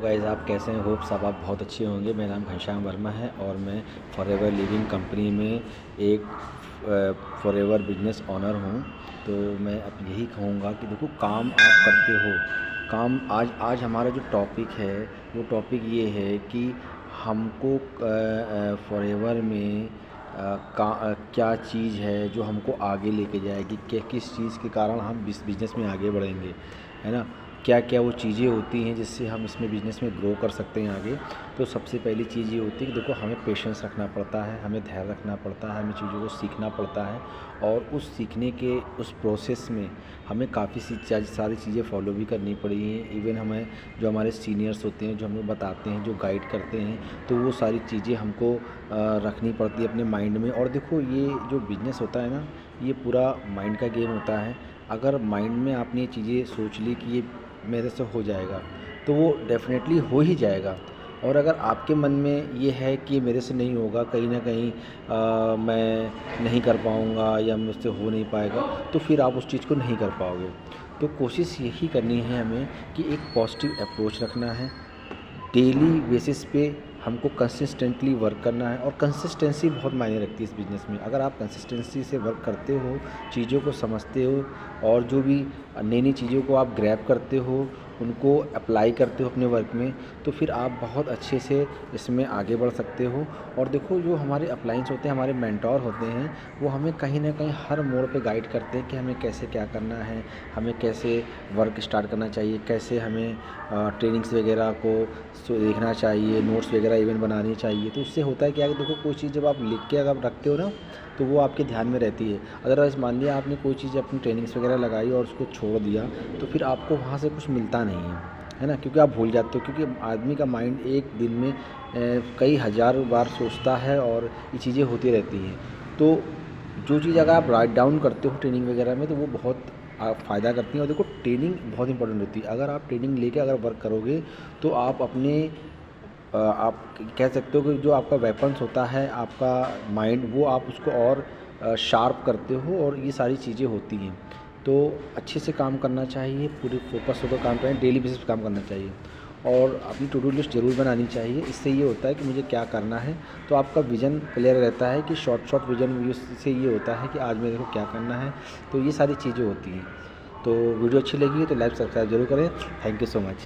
Guys, आप कैसे हैं? होप सब आप बहुत अच्छे होंगे। मेरा नाम घनश्याम वर्मा है और मैं फॉरएवर लिविंग कंपनी में एक फॉरएवर बिजनेस ओनर हूं। तो मैं अब यही कहूँगा कि देखो, काम आप करते हो, काम आज हमारा जो टॉपिक है वो टॉपिक ये है कि हमको फॉरएवर में क्या चीज़ है जो हमको आगे लेके जाएगी, किस चीज़ के कारण हम इस बिज़नेस में आगे बढ़ेंगे, है ना। क्या क्या वो चीज़ें होती हैं जिससे हम इसमें बिज़नेस में ग्रो कर सकते हैं आगे। तो सबसे पहली चीज़ ये होती है कि देखो, हमें पेशेंस रखना पड़ता है, हमें धैर्य रखना पड़ता है, हमें चीज़ों को सीखना पड़ता है। और उस सीखने के उस प्रोसेस में हमें काफ़ी सारी चीज़ें फॉलो भी करनी पड़ी हैं। इवन हमें जो हमारे सीनियर्स होते हैं, जो हमें बताते हैं, जो गाइड करते हैं, तो वो सारी चीज़ें हमको रखनी पड़ती है अपने माइंड में। और देखो, ये जो बिज़नेस होता है ना, ये पूरा माइंड का गेम होता है। अगर माइंड में आपने ये चीज़ें सोच ली कि ये मेरे से हो जाएगा, तो वो डेफ़िनेटली हो ही जाएगा। और अगर आपके मन में ये है कि मेरे से नहीं होगा, कहीं न कहीं मैं नहीं कर पाऊँगा या मुझसे हो नहीं पाएगा, तो फिर आप उस चीज़ को नहीं कर पाओगे। तो कोशिश यही करनी है हमें कि एक पॉज़िटिव अप्रोच रखना है। डेली बेसिस पे हमको कंसिस्टेंटली वर्क करना है। और कंसिस्टेंसी बहुत मायने रखती है इस बिज़नेस में। अगर आप कंसिस्टेंसी से वर्क करते हो, चीज़ों को समझते हो और जो भी नई-नई चीज़ों को आप ग्रैब करते हो, उनको अप्लाई करते हो अपने वर्क में, तो फिर आप बहुत अच्छे से इसमें आगे बढ़ सकते हो। और देखो, जो हमारे अपलाइंस होते हैं, हमारे मेंटोर होते हैं, वो हमें कहीं न कहीं हर मोड़ पे गाइड करते हैं कि हमें कैसे क्या करना है, हमें कैसे वर्क स्टार्ट करना चाहिए, कैसे हमें ट्रेनिंग्स वगैरह को देखना चाहिए, नोट्स वगैरह इवन बनानी चाहिए। तो उससे होता है क्या कि देखो, कोई चीज़ जब आप लिख के अगर रखते हो ना, तो वो आपके ध्यान में रहती है। अदरवाइज़ मान लिया आपने कोई चीज़ अपनी ट्रेनिंग्स वगैरह लगाई और उसको छोड़ दिया, तो फिर आपको वहाँ से कुछ मिलता नहीं है ना, क्योंकि आप भूल जाते हो। क्योंकि आदमी का माइंड एक दिन में कई हज़ार बार सोचता है और ये चीज़ें होती रहती हैं। तो जो चीज़ अगर आप राइट डाउन करते हो ट्रेनिंग वगैरह में, तो वो बहुत फ़ायदा करती हैं। और देखो, ट्रेनिंग बहुत इंपॉर्टेंट होती है। अगर आप ट्रेनिंग लेके अगर वर्क करोगे, तो आप अपने आप कह सकते हो कि जो आपका वेपन्स होता है, आपका माइंड, वो आप उसको और शार्प करते हो। और ये सारी चीज़ें होती हैं। तो अच्छे से काम करना चाहिए, पूरे फोकस होकर काम करें, डेली बेसिस पे काम करना चाहिए। और अपनी टू डू लिस्ट ज़रूर बनानी चाहिए। इससे ये होता है कि मुझे क्या करना है, तो आपका विज़न क्लियर रहता है कि शॉर्ट विज़न से ये होता है कि आज मेरे को क्या करना है। तो ये सारी चीज़ें होती हैं। तो वीडियो अच्छी लगी है तो लाइक सब्सक्राइब ज़रूर करें। Thank you so much.